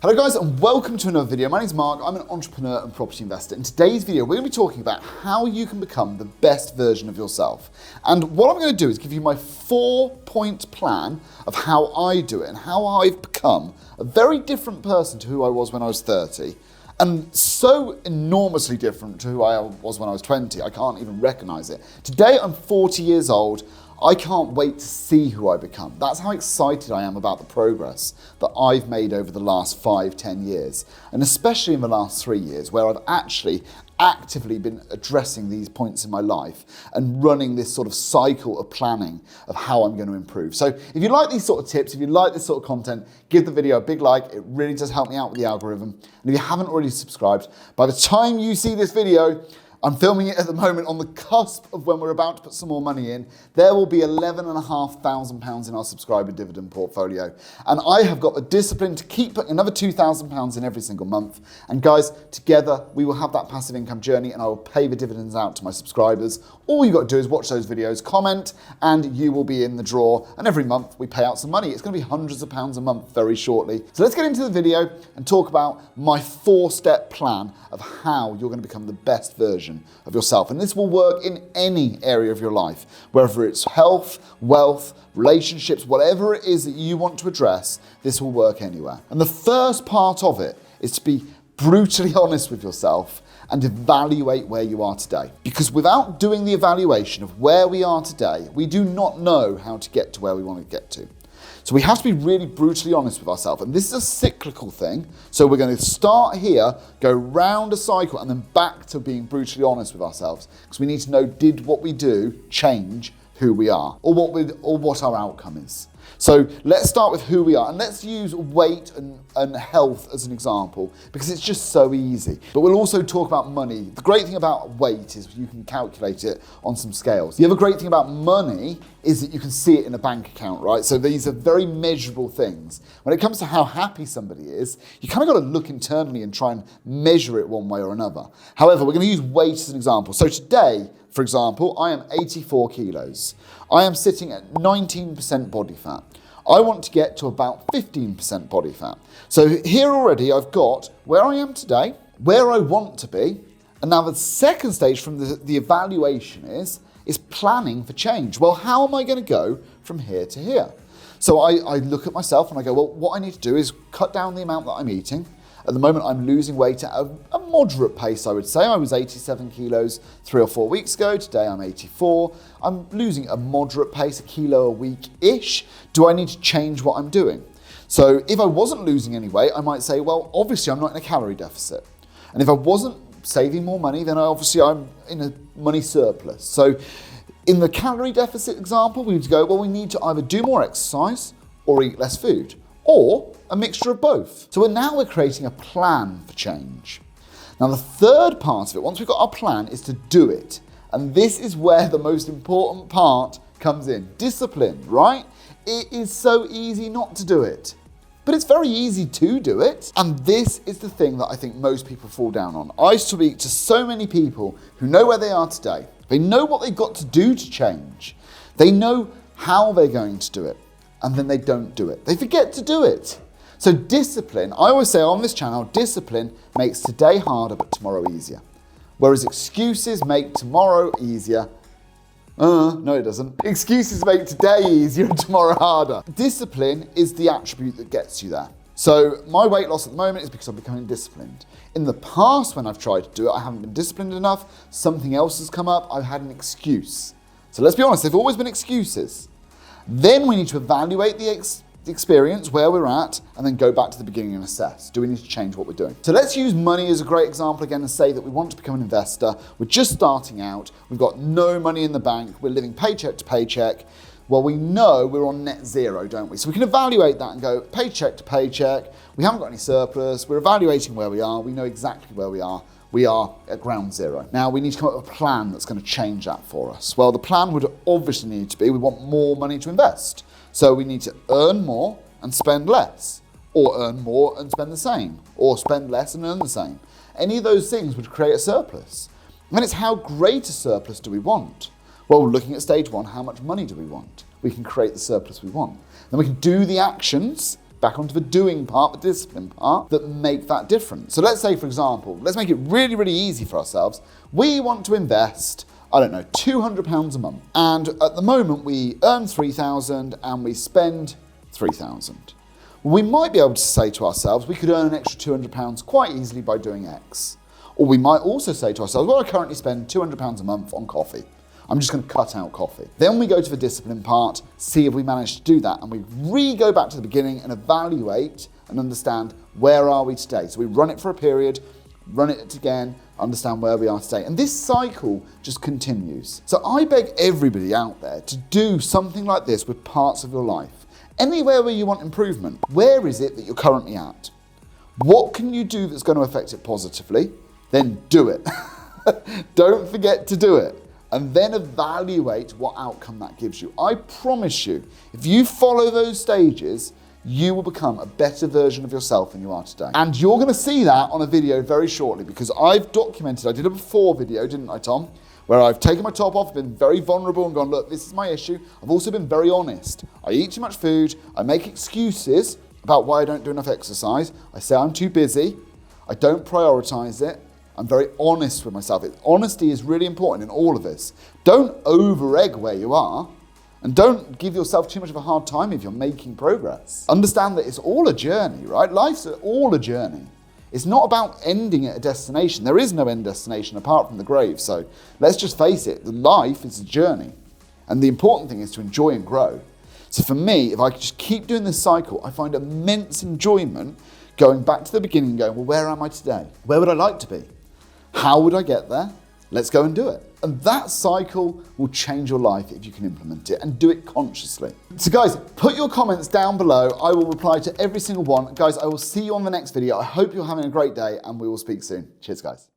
Hello guys and welcome to another video. My name is Mark, I'm an entrepreneur and property investor. In today's video we're going to be talking about how you can become the best version of yourself. And what I'm going to do is give you my 4-point plan of how I do it and how I've become a very different person to who I was when I was 30. And so enormously different to who I was when I was 20, I can't even recognize it. Today I'm 40 years old. I can't wait to see who I become. That's how excited I am about the progress that I've made over the last 5-10 years. And especially in the last 3 years, where I've actually actively been addressing these points in my life and running this sort of cycle of planning of how I'm going to improve. So if you like these sort of tips, if you like this sort of content, give the video a big like. It really does help me out with the algorithm. And if you haven't already subscribed, by the time you see this video, I'm filming it at the moment on the cusp of when we're about to put some more money in. There will be £11,500 in our subscriber dividend portfolio. And I have got the discipline to keep putting another £2,000 in every single month. And guys, together we will have that passive income journey and I will pay the dividends out to my subscribers. All you've got to do is watch those videos, comment, and you will be in the draw. And every month we pay out some money. It's going to be hundreds of pounds a month very shortly. So let's get into the video and talk about my 4-step plan of how you're going to become the best version of yourself. And this will work in any area of your life, whether it's health, wealth, relationships, whatever it is that you want to address, this will work anywhere. And the first part of it is to be brutally honest with yourself and evaluate where you are today. Because without doing the evaluation of where we are today, we do not know how to get to where we want to get to. So we have to be really brutally honest with ourselves. And this is a cyclical thing. So we're going to start here, go round a cycle, and then back to being brutally honest with ourselves. Because we need to know, did what we do change who we are, or what our outcome is. So let's start with who we are, and let's use weight and health as an example, because it's just so easy. But we'll also talk about money. The great thing about weight is you can calculate it on some scales. The other great thing about money is that you can see it in a bank account, right? So these are very measurable things. When it comes to how happy somebody is, you kind of got to look internally and try and measure it one way or another. However, we're going to use weight as an example. So today, for example, I am 84 kilos. I am sitting at 19% body fat. I want to get to about 15% body fat. So here already I've got where I am today, where I want to be, and now the second stage from the evaluation is planning for change. Well, how am I going to go from here to here? So I look at myself and I go, well, what I need to do is cut down the amount that I'm eating. At the moment, I'm losing weight at a moderate pace, I would say. I was 87 kilos 3 or 4 weeks ago. Today, I'm 84. I'm losing at a moderate pace, a kilo a week-ish. Do I need to change what I'm doing? So if I wasn't losing any weight, I might say, well, obviously, I'm not in a calorie deficit. And if I wasn't saving more money, then obviously I'm in a money surplus. So in the calorie deficit example, we would go, well, we need to either do more exercise or eat less food, or a mixture of both. So we're creating a plan for change. Now the third part of it, once we've got our plan, is to do it. And this is where the most important part comes in. Discipline, right? It is so easy not to do it, but it's very easy to do it. And this is the thing that I think most people fall down on. I speak to so many people who know where they are today. They know what they've got to do to change. They know how they're going to do it, and then they don't do it. They forget to do it. So discipline, I always say on this channel, discipline makes today harder but tomorrow easier. Whereas excuses make tomorrow easier. No, it doesn't. Excuses make today easier and tomorrow harder. Discipline is the attribute that gets you there. So my weight loss at the moment is because I'm becoming disciplined. In the past, when I've tried to do it, I haven't been disciplined enough. Something else has come up. I've had an excuse. So let's be honest, they've always been excuses. Then we need to evaluate the experience, where we're at, and then go back to the beginning and assess. Do we need to change what we're doing? So let's use money as a great example again and say that we want to become an investor. We're just starting out. We've got no money in the bank. We're living paycheck to paycheck. Well, we know we're on net zero, don't we? So we can evaluate that and go paycheck to paycheck. We haven't got any surplus. We're evaluating where we are. We know exactly where we are. We are at ground zero. Now we need to come up with a plan that's going to change that for us. Well, the plan would obviously need to be, we want more money to invest. So we need to earn more and spend less, or earn more and spend the same, or spend less and earn the same. Any of those things would create a surplus. And then it's how great a surplus do we want? Well, looking at stage one, how much money do we want? We can create the surplus we want. Then we can do the actions back onto the doing part, the discipline part, that make that difference. So let's say, for example, let's make it really, really easy for ourselves. We want to invest, I don't know, £200 a month. And at the moment we earn 3,000 and we spend 3,000. We might be able to say to ourselves, we could earn an extra £200 quite easily by doing X. Or we might also say to ourselves, well, I currently spend £200 a month on coffee. I'm just going to cut out coffee. Then we go to the discipline part, see if we manage to do that, and we go back to the beginning and evaluate and understand where are we today. So we run it for a period, run it again, understand where we are today. And this cycle just continues. So I beg everybody out there to do something like this with parts of your life. Anywhere where you want improvement, where is it that you're currently at? What can you do that's going to affect it positively? Then do it. Don't forget to do it. And then evaluate what outcome that gives you. I promise you, if you follow those stages, you will become a better version of yourself than you are today. And you're going to see that on a video very shortly, because I've documented, I did a before video, didn't I, Tom? Where I've taken my top off, been very vulnerable and gone, look, this is my issue. I've also been very honest. I eat too much food. I make excuses about why I don't do enough exercise. I say I'm too busy. I don't prioritize it. I'm very honest with myself. Honesty is really important in all of this. Don't over-egg where you are, and don't give yourself too much of a hard time if you're making progress. Understand that it's all a journey, right? Life's all a journey. It's not about ending at a destination. There is no end destination apart from the grave. So let's just face it, life is a journey. And the important thing is to enjoy and grow. So for me, if I could just keep doing this cycle, I find immense enjoyment going back to the beginning and going, well, where am I today? Where would I like to be? How would I get there? Let's go and do it. And that cycle will change your life if you can implement it and do it consciously. So guys, put your comments down below. I will reply to every single one. Guys, I will see you on the next video. I hope you're having a great day and we will speak soon. Cheers, guys.